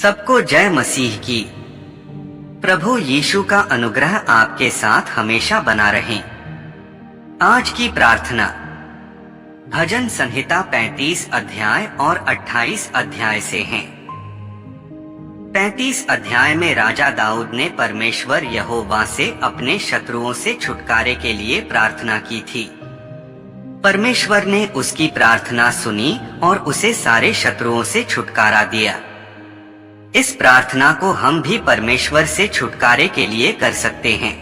सबको जय मसीह की। प्रभु यीशु का अनुग्रह आपके साथ हमेशा बना रहे। आज की प्रार्थना भजन संहिता 35 अध्याय और 28 अध्याय से हैं। 35 अध्याय में राजा दाऊद ने परमेश्वर यहोवा से अपने शत्रुओं से छुटकारे के लिए प्रार्थना की थी। परमेश्वर ने उसकी प्रार्थना सुनी और उसे सारे शत्रुओं से छुटकारा दिया। इस प्रार्थना को हम भी परमेश्वर से छुटकारे के लिए कर सकते हैं।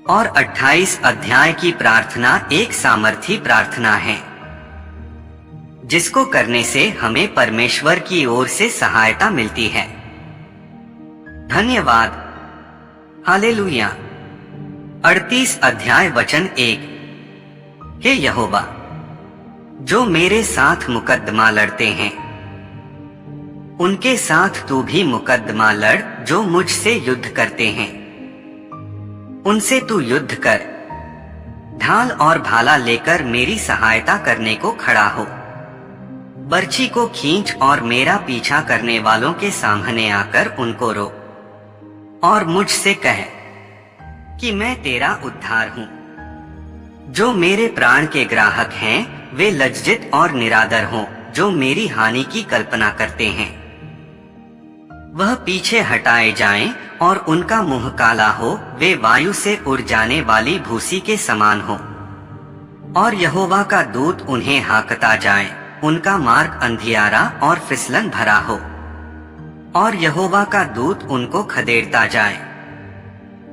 और 28 अध्याय की प्रार्थना एक सामर्थी प्रार्थना है, जिसको करने से हमें परमेश्वर की ओर से सहायता मिलती है। धन्यवाद। हालेलुया। 38 अध्याय वचन 1। हे यहोवा, जो मेरे साथ मुकद्दमा लड़ते हैं, उनके साथ तू भी मुकद्दमा लड़। जो मुझसे युद्ध करते हैं, उनसे तू युद्ध कर। ढाल और भाला लेकर मेरी सहायता करने को खड़ा हो। बर्छी को खींच और मेरा पीछा करने वालों के सामने आकर उनको रो और मुझसे कह कि मैं तेरा उद्धार हूँ। जो मेरे प्राण के ग्राहक हैं, वे लज्जित और निरादर हों। जो मेरी हानि की कल्पना करते हैं, वह पीछे हटाए जाएं और उनका मुंह काला हो। वे वायु से उड़ जाने वाली भूसी के समान हो और यहोवा का दूत उन्हें हाँकता जाए। उनका मार्ग अंधियारा और फिसलन भरा हो और यहोवा का दूत उनको खदेड़ता जाए,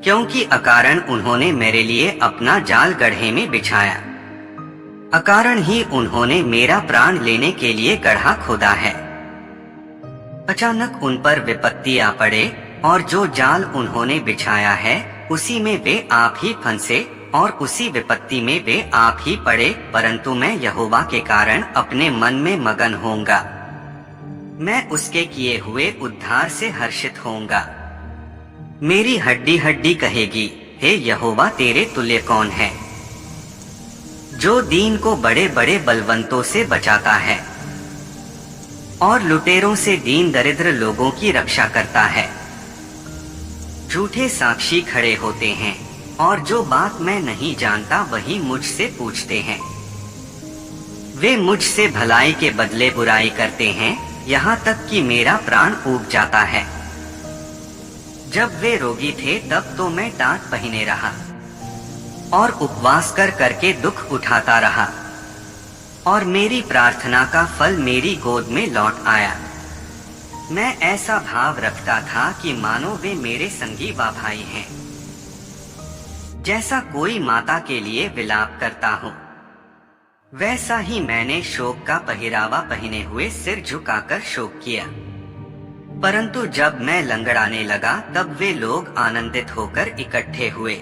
क्योंकि अकारण उन्होंने मेरे लिए अपना जाल गड्ढे में बिछाया। अकारण ही उन्होंने मेरा प्राण लेने के लिए गड्ढा खोदा है। अचानक उन पर विपत्ति आ पड़े और जो जाल उन्होंने बिछाया है, उसी में वे आप ही फंसे और उसी विपत्ति में वे आप ही पड़े। परंतु मैं यहोवा के कारण अपने मन में मगन होऊंगा। मैं उसके किए हुए उद्धार से हर्षित होऊंगा। मेरी हड्डी हड्डी कहेगी, हे यहोवा, तेरे तुल्य कौन है? जो दीन को बड़े बड़े बलवंतों से बचाता है और लुटेरों से दीन दरिद्र लोगों की रक्षा करता है। झूठे साक्षी खड़े होते हैं और जो बात मैं नहीं जानता वही मुझसे पूछते हैं। वे मुझसे भलाई के बदले बुराई करते हैं, यहाँ तक कि मेरा प्राण ऊब जाता है। जब वे रोगी थे तब तो मैं टाट पहने रहा और उपवास कर करके दुख उठाता रहा, और मेरी प्रार्थना का फल मेरी गोद में लौट आया। मैं ऐसा भाव रखता था कि मानो वे मेरे संगी व भाई हैं। जैसा कोई माता के लिए विलाप करता हो, वैसा ही मैंने शोक का पहरावा पहने हुए सिर झुकाकर शोक किया। परंतु जब मैं लंगड़ाने लगा तब वे लोग आनंदित होकर इकट्ठे हुए।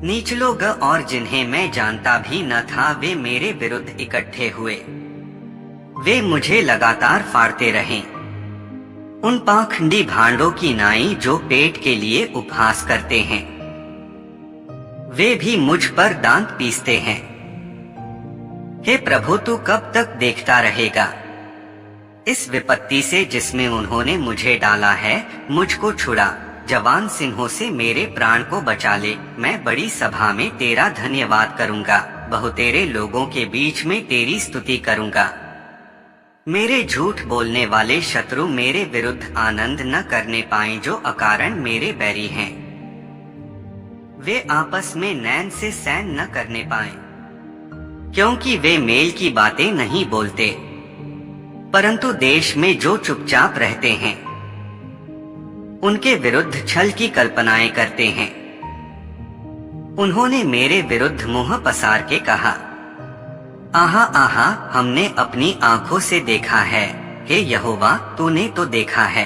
नीच लोग और जिन्हें मैं जानता भी न था, वे मेरे विरुद्ध इकट्ठे हुए। वे मुझे लगातार फाड़ते रहे। उन पाखंडी भांडों की नाई जो पेट के लिए उपहास करते हैं, वे भी मुझ पर दांत पीसते हैं। हे प्रभु, तू कब तक देखता रहेगा? इस विपत्ति से जिसमें उन्होंने मुझे डाला है, मुझको छुड़ा। जवान सिंहों से मेरे प्राण को बचा ले। मैं बड़ी सभा में तेरा धन्यवाद करूंगा, बहुतेरे लोगों के बीच में तेरी स्तुति करूंगा। मेरे झूठ बोलने वाले शत्रु मेरे विरुद्ध आनंद न करने पाएं, जो अकारण मेरे बैरी हैं। वे आपस में नैन से सैन न करने पाएं, क्योंकि वे मेल की बातें नहीं बोलते, परंतु देश में जो चुपचाप रहते हैं, उनके विरुद्ध छल की कल्पनाएं करते हैं। उन्होंने मेरे विरुद्ध मुंह पसार के कहा, आहा आहा, हमने अपनी आंखों से देखा है। हे यहोवा, तूने तो देखा है।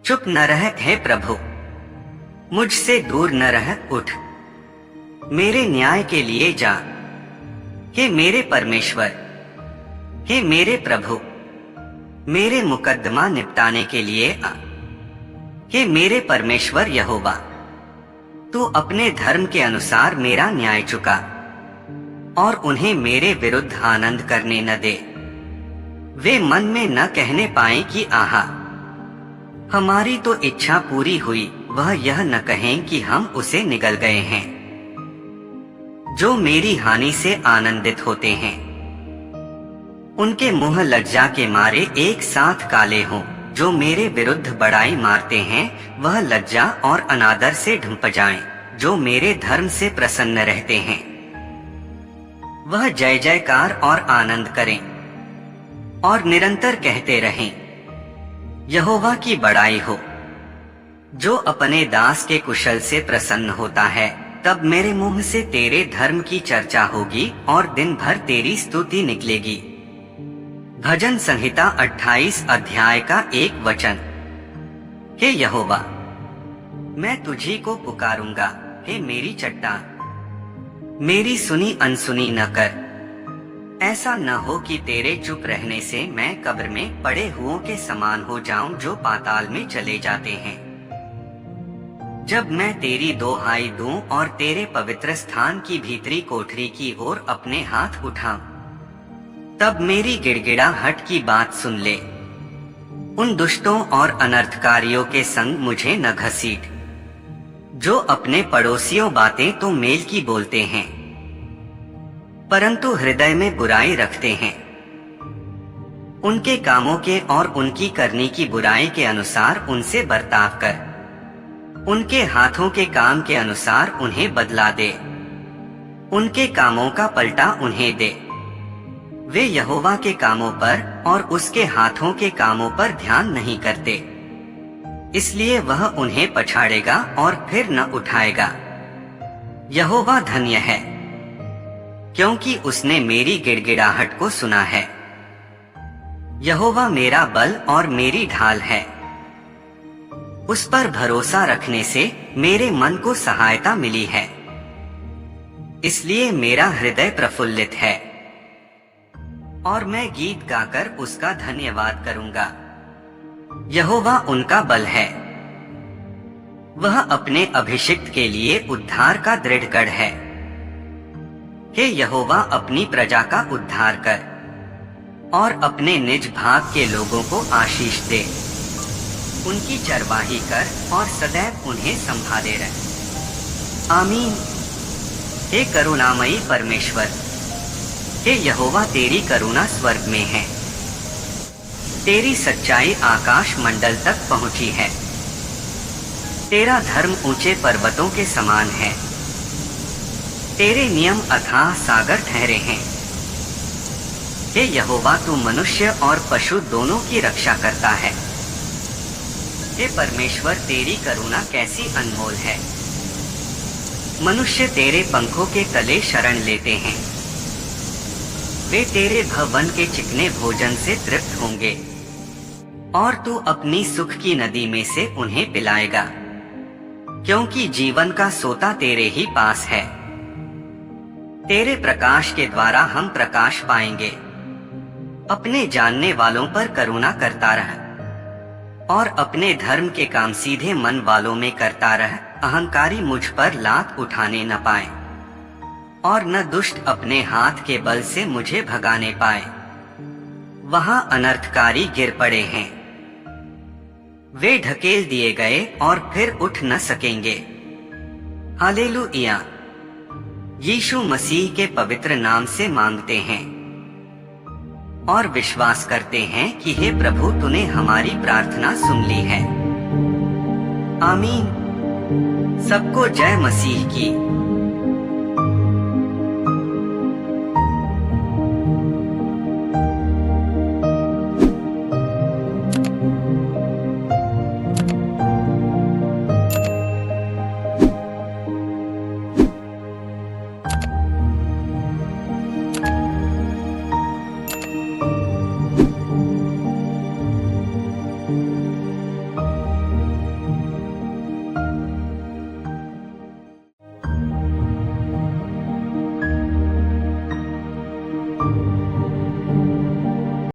चुप न रह, हे प्रभु, मुझसे दूर न रह। उठ, मेरे न्याय के लिए जा। हे मेरे परमेश्वर, हे मेरे प्रभु, मेरे मुकद्दमा निपटाने के लिए आ। हे मेरे परमेश्वर यहोवा, तू अपने धर्म के अनुसार मेरा न्याय चुका और उन्हें मेरे विरुद्ध आनंद करने न दे। वे मन में न कहने पाए कि आहा, हमारी तो इच्छा पूरी हुई, वह यह न कहें कि हम उसे निगल गए हैं। जो मेरी हानि से आनंदित होते हैं, उनके मुंह लज्जा के मारे एक साथ काले हों। जो मेरे विरुद्ध बड़ाई मारते हैं, वह लज्जा और अनादर से ढुंप जाएं। जो मेरे धर्म से प्रसन्न रहते हैं, वह जय जयकार और आनंद करें और निरंतर कहते रहें, यहोवा की बड़ाई हो। जो अपने दास के कुशल से प्रसन्न होता है, तब मेरे मुंह से तेरे धर्म की चर्चा होगी और दिन भर तेरी स्तुति निकलेगी। भजन संहिता 28 अध्याय का 1 वचन। हे यहोवा, मैं तुझी को पुकारूंगा, हे मेरी चट्टान, मेरी सुनी अनसुनी न कर। ऐसा न हो कि तेरे चुप रहने से मैं कब्र में पड़े हुओं के समान हो जाऊं, जो पाताल में चले जाते हैं। जब मैं तेरी दोहाई दूं और तेरे पवित्र स्थान की भीतरी कोठरी की ओर अपने हाथ उठाऊं, तब मेरी गिड़गिड़ाहट की बात सुन ले। उन दुष्टों और अनर्थकारियों के संग मुझे न घसीट, जो अपने पड़ोसियों बातें तो मेल की बोलते हैं, परंतु हृदय में बुराई रखते हैं। उनके कामों के और उनकी करनी की बुराई के अनुसार उनसे बर्ताव कर। उनके हाथों के काम के अनुसार उन्हें बदला दे। उनके कामों का पलटा उन्हें दे। वे यहोवा के कामों पर और उसके हाथों के कामों पर ध्यान नहीं करते, इसलिए वह उन्हें पछाड़ेगा और फिर न उठाएगा। यहोवा धन्य है, क्योंकि उसने मेरी गिड़गिड़ाहट को सुना है। यहोवा मेरा बल और मेरी ढाल है। उस पर भरोसा रखने से मेरे मन को सहायता मिली है, इसलिए मेरा हृदय प्रफुल्लित है और मैं गीत गाकर उसका धन्यवाद करूंगा। यहोवा उनका बल है, वह अपने अभिषिक्त के लिए उद्धार का दृढ़ गढ़ है। हे यहोवा, अपनी प्रजा का उद्धार कर और अपने निज भाग के लोगों को आशीष दे। उनकी चरवाही कर और सदैव उन्हें संभाले रह। आमीन। हे करुणामयी परमेश्वर, हे यहोवा, तेरी करुणा स्वर्ग में है, तेरी सच्चाई आकाश मंडल तक पहुंची है। तेरा धर्म ऊंचे पर्वतों के समान है, तेरे नियम अथाह सागर ठहरे हैं। हे यहोवा, तू मनुष्य और पशु दोनों की रक्षा करता है। हे परमेश्वर, तेरी करुणा कैसी अनमोल है। मनुष्य तेरे पंखों के तले शरण लेते हैं, वे तेरे भवन के चिकने भोजन से तृप्त होंगे और तू अपनी सुख की नदी में से उन्हें पिलाएगा, क्योंकि जीवन का सोता तेरे ही पास है। तेरे प्रकाश के द्वारा हम प्रकाश पाएंगे। अपने जानने वालों पर करुणा करता रह और अपने धर्म के काम सीधे मन वालों में करता रह। अहंकारी मुझ पर लात उठाने न पाए और न दुष्ट अपने हाथ के बल से मुझे भगाने पाए। वहां अनर्थकारी गिर पड़े हैं, वे ढकेल दिए गए और फिर उठ न सकेंगे। हालेलुया। यीशु मसीह के पवित्र नाम से मांगते हैं और विश्वास करते हैं कि हे प्रभु, तूने हमारी प्रार्थना सुन ली है। आमीन। सबको जय मसीह की।